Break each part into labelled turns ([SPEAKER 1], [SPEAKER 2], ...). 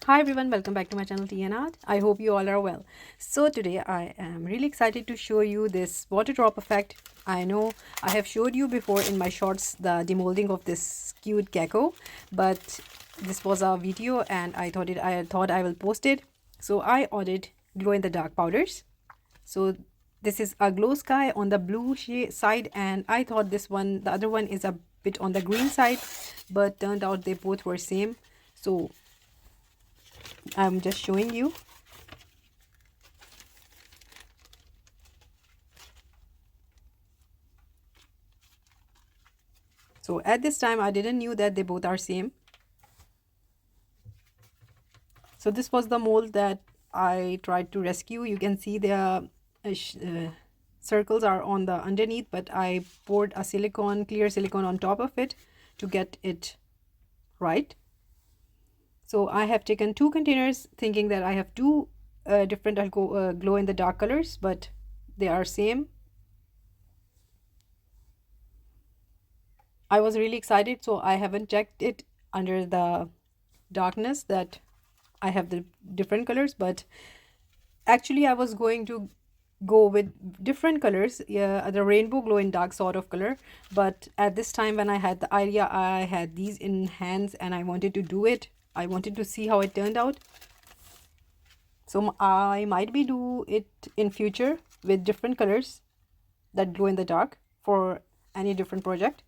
[SPEAKER 1] Hi everyone, welcome back to my channel Tea&Art. I hope you all are well. So today I am really excited to show you this water drop effect. I know I have showed you before in my shorts the demolding of this cute gecko, but this was a video and I thought I will post it. So I ordered glow in the dark powders. So this is a glow sky on the blue side, and I thought the other one is a bit on the green side, but turned out they both were same. So I'm just showing you. So at this time I didn't knew that they both are same. So this was the mold that I tried to rescue. You can see the circles are on the underneath, but I poured a clear silicone on top of it to get it right. So I have taken 2 containers thinking that I have two different glow in the dark colors, but they are same. I was really excited, so I haven't checked it under the darkness that I have the different colors, but actually I was going to go with different colors, yeah, the rainbow glow in dark sort of color. But at this time when I had the idea, I had these in hands and I wanted to do it. I wanted to see how it turned out. So I might be do it in future with different colors that glow in the dark for any different project.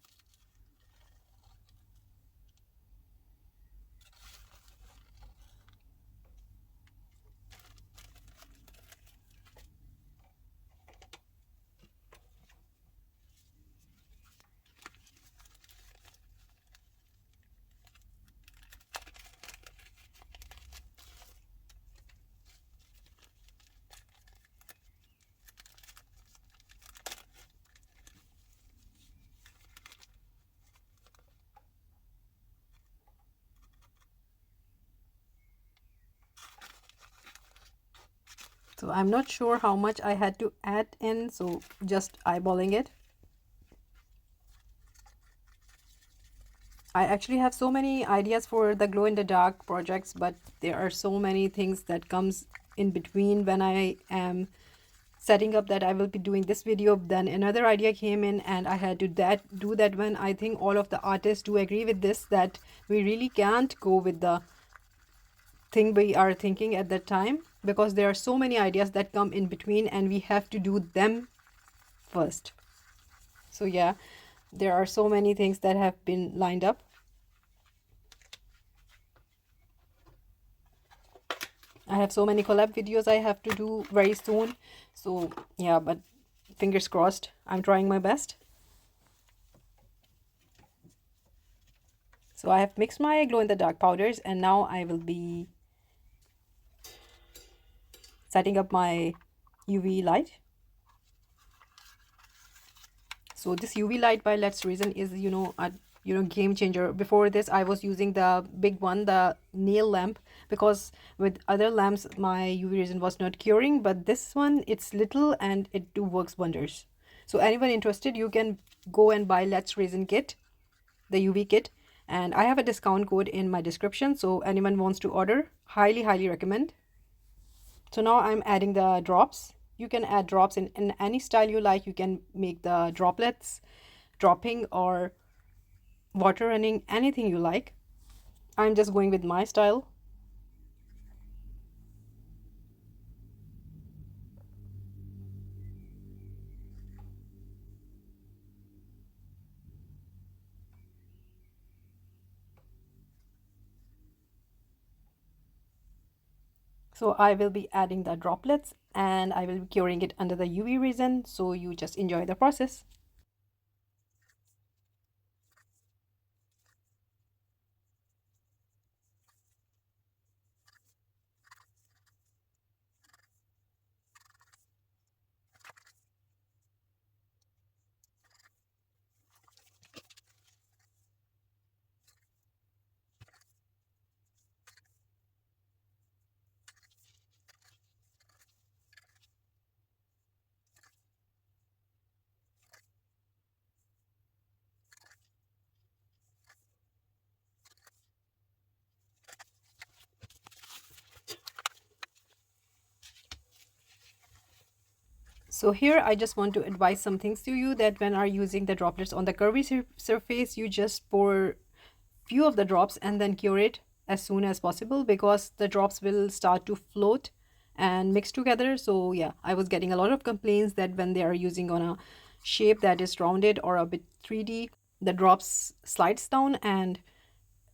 [SPEAKER 1] So I'm not sure how much I had to add in, so just eyeballing it. I actually have so many ideas for the glow in the dark projects, but there are so many things that comes in between when I am setting up that I will be doing this video. Then another idea came in and I had to do that one. I think all of the artists do agree with this, that we really can't go with the thing we are thinking at that time, because there are so many ideas that come in between and we have to do them first. So yeah, there are so many things that have been lined up. I have so many collab videos I have to do very soon. So yeah, but fingers crossed, I'm trying my best. So I have mixed my glow in the dark powders and now I will be setting up my UV light. So this UV light by Let's Resin is, a game changer. Before this I was using the big one, the nail lamp, because with other lamps my UV resin was not curing, but this one, it's little and it do works wonders. So anyone interested, you can go and buy Let's Resin kit, the UV kit, and I have a discount code in my description, so anyone wants to order, highly recommend. So now I'm adding the drops. You can add drops in any style you like. You can make the droplets dropping or water running, anything you like. I'm just going with my style. So I will be adding the droplets and I will be curing it under the UV resin. So you just enjoy the process. So here I just want to advise some things to you, that when are using the droplets on the curvy surface, you just pour few of the drops and then cure it as soon as possible, because the drops will start to float and mix together. So yeah, I was getting a lot of complaints that when they are using on a shape that is rounded or a bit 3D, the drops slides down and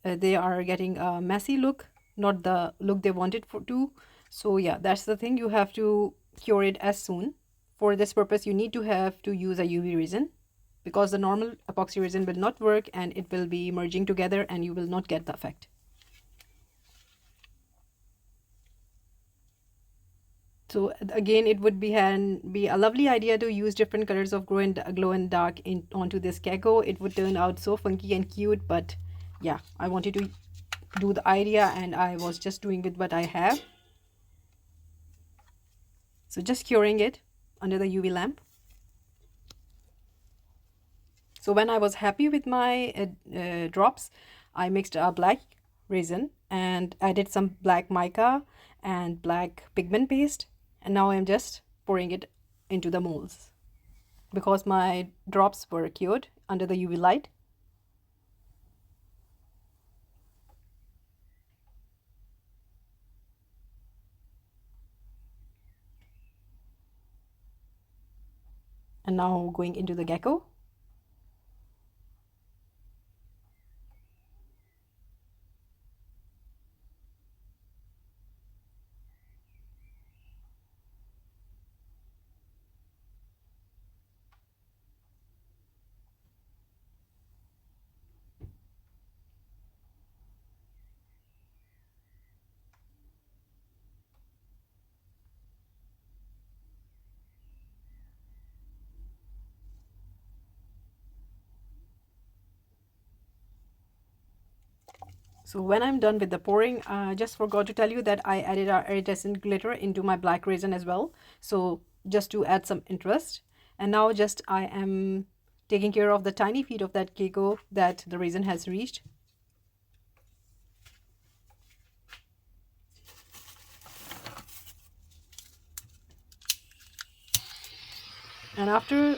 [SPEAKER 1] they are getting a messy look, not the look they wanted for to. So yeah, that's the thing, you have to cure it as soon. For this purpose you need to have to use a UV resin, because the normal epoxy resin will not work and it will be merging together and you will not get the effect. So again, it would be a lovely idea to use different colors of glow and dark onto this gecko. It would turn out so funky and cute, but yeah, I wanted to do the idea and I was just doing with what I have. So just curing it under the UV lamp. So when I was happy with my drops, I mixed a black resin and added some black mica and black pigment paste, and now I'm just pouring it into the molds because my drops were cured under the UV light. And now going into the gecko. So when I'm done with the pouring, I just forgot to tell you that I added our iridescent glitter into my black resin as well. So just to add some interest. And now just I am taking care of the tiny feet of that gecko that the resin has reached. And after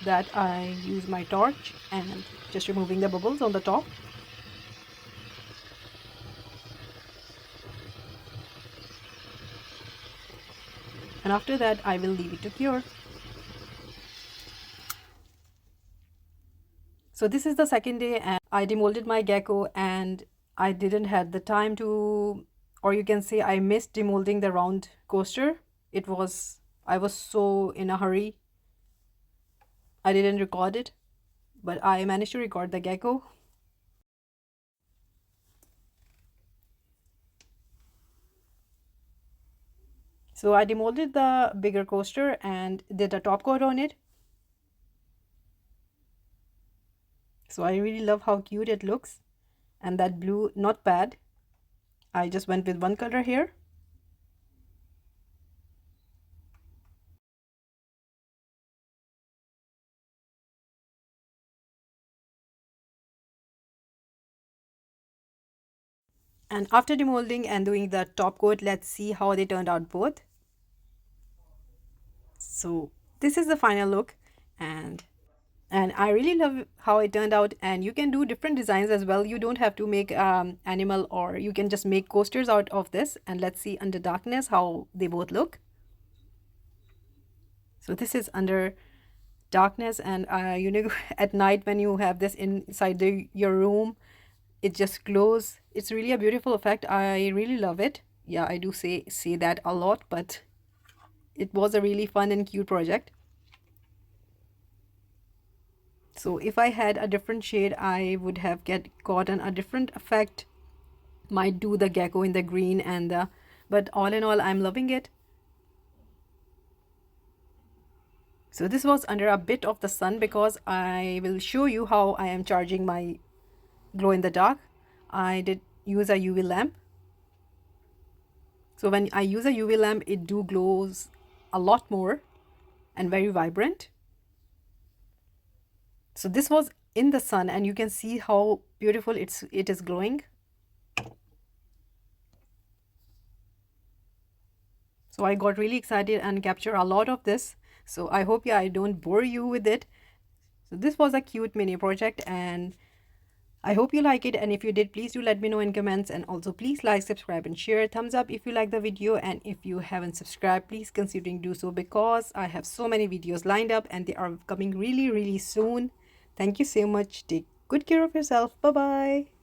[SPEAKER 1] that I use my torch and just removing the bubbles on the top. And after that I will leave it to cure. So this is the second day and I demolded my gecko and I didn't have the time to, or you can say I missed demolding the round coaster. I was so in a hurry. I didn't record it, but I managed to record the gecko. So I demolded the bigger coaster and did a top coat on it. So I really love how cute it looks. And that blue, not bad. I just went with one color here. And after demolding and doing the top coat, let's see how they turned out both. So this is the final look, and I really love how it turned out. And you can do different designs as well. You don't have to make animal, or you can just make coasters out of this. And let's see under darkness how they both look. So this is under darkness, and you know, at night when you have this inside your room, it just glows. It's really a beautiful effect. I really love it. Yeah, I do say that a lot, but it was a really fun and cute project. So if I had a different shade, I would have gotten a different effect. Might do the gecko in the green and the, but all in all, I'm loving it. So this was under a bit of the sun because I will show you how I am charging my glow in the dark. I did use a UV lamp. So when I use a UV lamp, it do glows a lot more and very vibrant. So this was in the sun and you can see how beautiful it is glowing. So I got really excited and captured a lot of this. So I hope, yeah, I don't bore you with it. So this was a cute mini project, and I hope you like it. And if you did, please do let me know in comments. And also please like, subscribe and share. Thumbs up if you like the video. And if you haven't subscribed, please considering do so, because I have so many videos lined up and they are coming really, really soon. Thank you so much. Take good care of yourself. Bye bye.